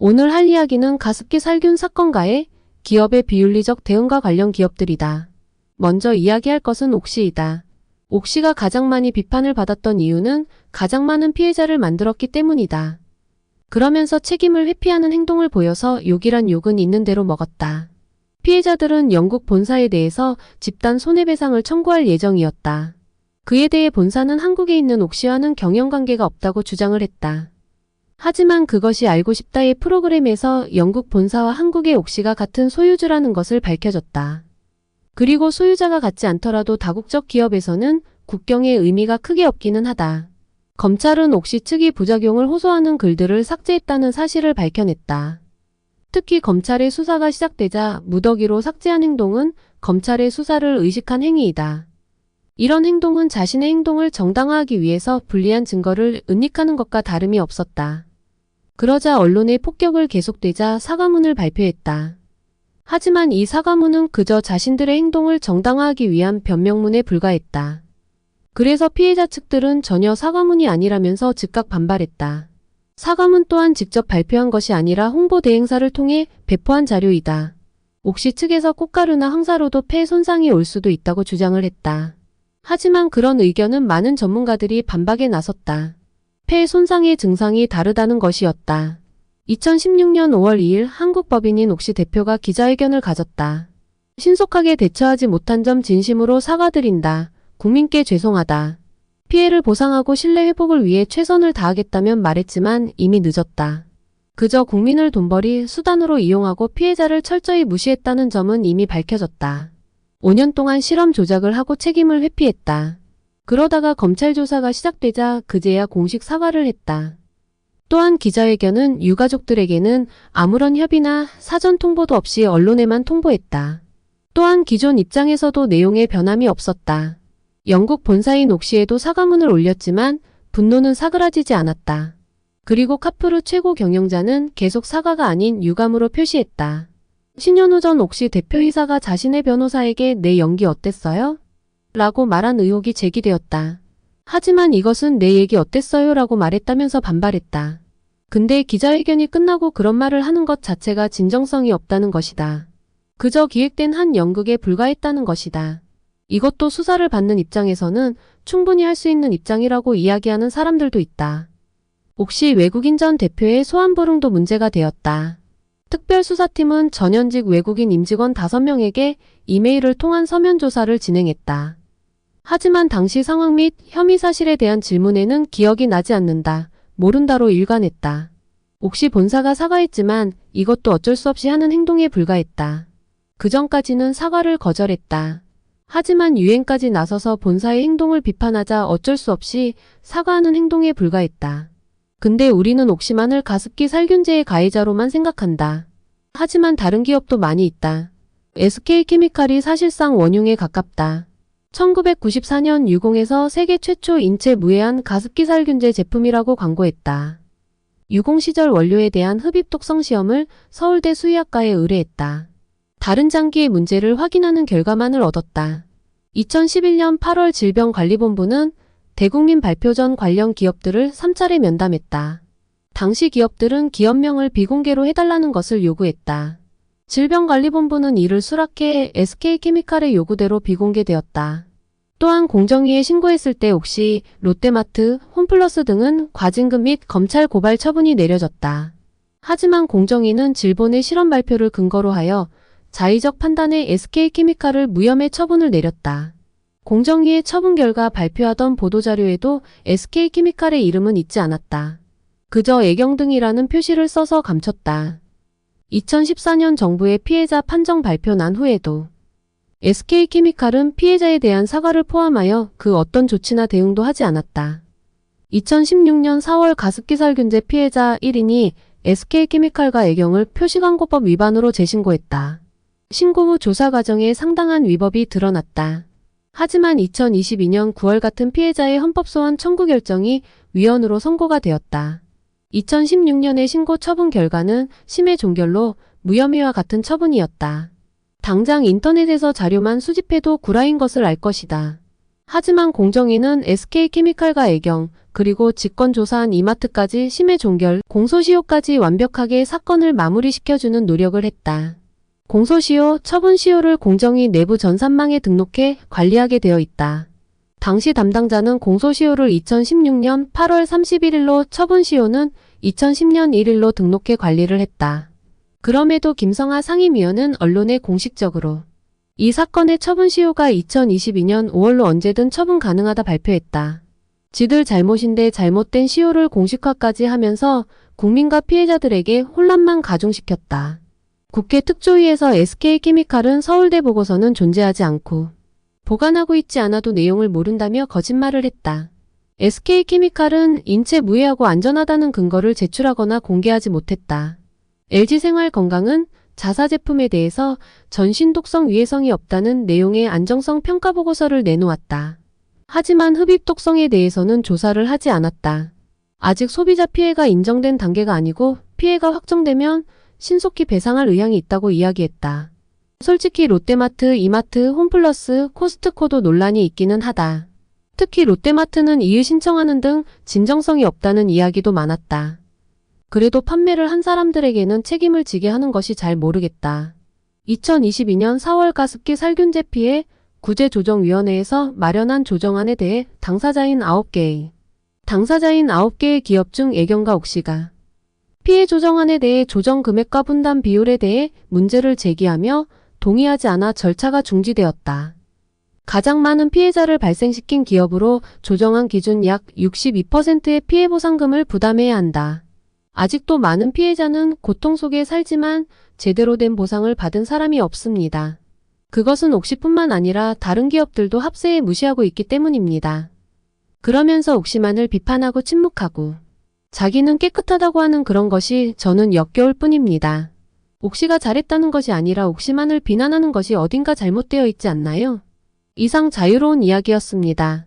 오늘 할 이야기는 가습기 살균 사건과의 기업의 비윤리적 대응과 관련 기업들이다. 먼저 이야기할 것은 옥시이다. 옥시가 가장 많이 비판을 받았던 이유는 가장 많은 피해자를 만들었기 때문이다. 그러면서 책임을 회피하는 행동을 보여서 욕이란 욕은 있는 대로 먹었다. 피해자들은 영국 본사에 대해서 집단 손해배상을 청구할 예정이었다. 그에 대해 본사는 한국에 있는 옥시와는 경영관계가 없다고 주장을 했다. 하지만 그것이 알고 싶다의 프로그램에서 영국 본사와 한국의 옥시가 같은 소유주라는 것을 밝혀졌다. 그리고 소유자가 같지 않더라도 다국적 기업에서는 국경의 의미가 크게 없기는 하다. 검찰은 옥시 측이 부작용을 호소하는 글들을 삭제했다는 사실을 밝혀냈다. 특히 검찰의 수사가 시작되자 무더기로 삭제한 행동은 검찰의 수사를 의식한 행위이다. 이런 행동은 자신의 행동을 정당화하기 위해서 불리한 증거를 은닉하는 것과 다름이 없었다. 그러자 언론의 폭격을 계속되자 사과문을 발표했다. 하지만 이 사과문은 그저 자신들의 행동을 정당화하기 위한 변명문에 불과했다. 그래서 피해자 측들은 전혀 사과문이 아니라면서 즉각 반발했다. 사과문 또한 직접 발표한 것이 아니라 홍보 대행사를 통해 배포한 자료이다. 옥시 측에서 꽃가루나 황사로도 폐 손상이 올 수도 있다고 주장을 했다. 하지만 그런 의견은 많은 전문가들이 반박에 나섰다. 폐 손상의 증상이 다르다는 것이었다. 2016년 5월 2일 한국 법인인 옥시 대표가 기자회견을 가졌다. 신속하게 대처하지 못한 점 진심으로 사과드린다. 국민께 죄송하다. 피해를 보상하고 신뢰 회복을 위해 최선을 다하겠다면 말했지만 이미 늦었다. 그저 국민을 돈벌이 수단으로 이용하고 피해자를 철저히 무시했다는 점은 이미 밝혀졌다. 5년 동안 실험 조작을 하고 책임을 회피했다. 그러다가 검찰 조사가 시작되자 그제야 공식 사과를 했다. 또한 기자회견은 유가족들에게는 아무런 협의나 사전 통보도 없이 언론에만 통보했다. 또한 기존 입장에서도 내용에 변함이 없었다. 영국 본사인 옥시에도 사과문을 올렸지만 분노는 사그라지지 않았다. 그리고 카프루 최고 경영자는 계속 사과가 아닌 유감으로 표시했다. 신현우 전 옥시 대표이사가 자신의 변호사에게 내 연기 어땠어요? 라고 말한 의혹이 제기되었다. 하지만 이것은 내 얘기 어땠어요? 라고 말했다면서 반발했다. 근데 기자회견이 끝나고 그런 말을 하는 것 자체가 진정성이 없다는 것이다. 그저 기획된 한 연극에 불과했다는 것이다. 이것도 수사를 받는 입장에서는 충분히 할 수 있는 입장이라고 이야기하는 사람들도 있다. 옥시 외국인 전 대표의 소환불응도 문제가 되었다. 특별수사팀은 전현직 외국인 임직원 5명에게 이메일을 통한 서면 조사를 진행했다. 하지만 당시 상황 및 혐의 사실에 대한 질문에는 기억이 나지 않는다, 모른다로 일관했다. 옥시 본사가 사과했지만 이것도 어쩔 수 없이 하는 행동에 불과했다. 그전까지는 사과를 거절했다. 하지만 유엔까지 나서서 본사의 행동을 비판하자 어쩔 수 없이 사과하는 행동에 불과했다. 근데 우리는 옥시만을 가습기 살균제의 가해자로만 생각한다. 하지만 다른 기업도 많이 있다. SK케미칼이 사실상 원흉에 가깝다. 1994년 유공에서 세계 최초 인체 무해한 가습기 살균제 제품이라고 광고했다. 유공 시절 원료에 대한 흡입 독성 시험을 서울대 수의학과에 의뢰했다. 다른 장기의 문제를 확인하는 결과만을 얻었다. 2011년 8월 질병관리본부는 대국민 발표 전 관련 기업들을 3차례 면담했다. 당시 기업들은 기업명을 비공개로 해달라는 것을 요구했다. 질병관리본부는 이를 수락해 SK케미칼의 요구대로 비공개되었다. 또한 공정위에 신고했을 때 옥시, 롯데마트, 홈플러스 등은 과징금 및 검찰 고발 처분이 내려졌다. 하지만 공정위는 질본의 실험 발표를 근거로 하여 자의적 판단에 SK케미칼을 무혐의 처분을 내렸다. 공정위의 처분 결과 발표하던 보도자료에도 SK케미칼의 이름은 있지 않았다. 그저 애경 등이라는 표시를 써서 감췄다. 2014년 정부의 피해자 판정 발표 난 후에도 SK케미칼은 피해자에 대한 사과를 포함하여 그 어떤 조치나 대응도 하지 않았다. 2016년 4월 가습기 살균제 피해자 1인이 SK케미칼과 애경을 표시광고법 위반으로 재신고했다. 신고 후 조사 과정에 상당한 위법이 드러났다. 하지만 2022년 9월 같은 피해자의 헌법소원 청구 결정이 위헌으로 선고가 되었다. 2016년의 신고 처분 결과는 심해 종결로 무혐의와 같은 처분이었다. 당장 인터넷에서 자료만 수집해도 구라인 것을 알 것이다. 하지만 공정위는 SK케미칼과 애경, 그리고 직권조사한 이마트까지 심해 종결, 공소시효까지 완벽하게 사건을 마무리시켜주는 노력을 했다. 공소시효, 처분시효를 공정위 내부 전산망에 등록해 관리하게 되어 있다. 당시 담당자는 공소시효를 2016년 8월 31일로 처분시효는 2010년 1일로 등록해 관리를 했다. 그럼에도 김성하 상임위원은 언론에 공식적으로 이 사건의 처분시효가 2022년 5월로 언제든 처분 가능하다 발표했다. 지들 잘못인데 잘못된 시효를 공식화까지 하면서 국민과 피해자들에게 혼란만 가중시켰다. 국회 특조위에서 SK케미칼은 서울대 보고서는 존재하지 않고 보관하고 있지 않아도 내용을 모른다며 거짓말을 했다. SK케미칼은 인체 무해하고 안전하다는 근거를 제출하거나 공개하지 못했다. LG생활건강은 자사 제품에 대해서 전신 독성 위해성이 없다는 내용의 안정성 평가 보고서를 내놓았다. 하지만 흡입 독성에 대해서는 조사를 하지 않았다. 아직 소비자 피해가 인정된 단계가 아니고 피해가 확정되면 신속히 배상할 의향이 있다고 이야기했다. 솔직히 롯데마트, 이마트, 홈플러스, 코스트코도 논란이 있기는 하다. 특히 롯데마트는 이의 신청하는 등 진정성이 없다는 이야기도 많았다. 그래도 판매를 한 사람들에게는 책임을 지게 하는 것이 잘 모르겠다. 2022년 4월 가습기 살균제 피해 구제조정위원회에서 마련한 조정안에 대해 당사자인 9개의 기업 중 애경과 옥시가 피해 조정안에 대해 조정 금액과 분담 비율에 대해 문제를 제기하며 동의하지 않아 절차가 중지되었다. 가장 많은 피해자를 발생시킨 기업으로 조정안 기준 약 62%의 피해 보상금을 부담해야 한다. 아직도 많은 피해자는 고통 속에 살지만 제대로 된 보상을 받은 사람이 없습니다. 그것은 옥시뿐만 아니라 다른 기업들도 합세에 무시하고 있기 때문입니다. 그러면서 옥시만을 비판하고 침묵하고 자기는 깨끗하다고 하는 그런 것이 저는 역겨울 뿐입니다. 옥시가 잘했다는 것이 아니라 옥시만을 비난하는 것이 어딘가 잘못되어 있지 않나요? 이상 자유로운 이야기였습니다.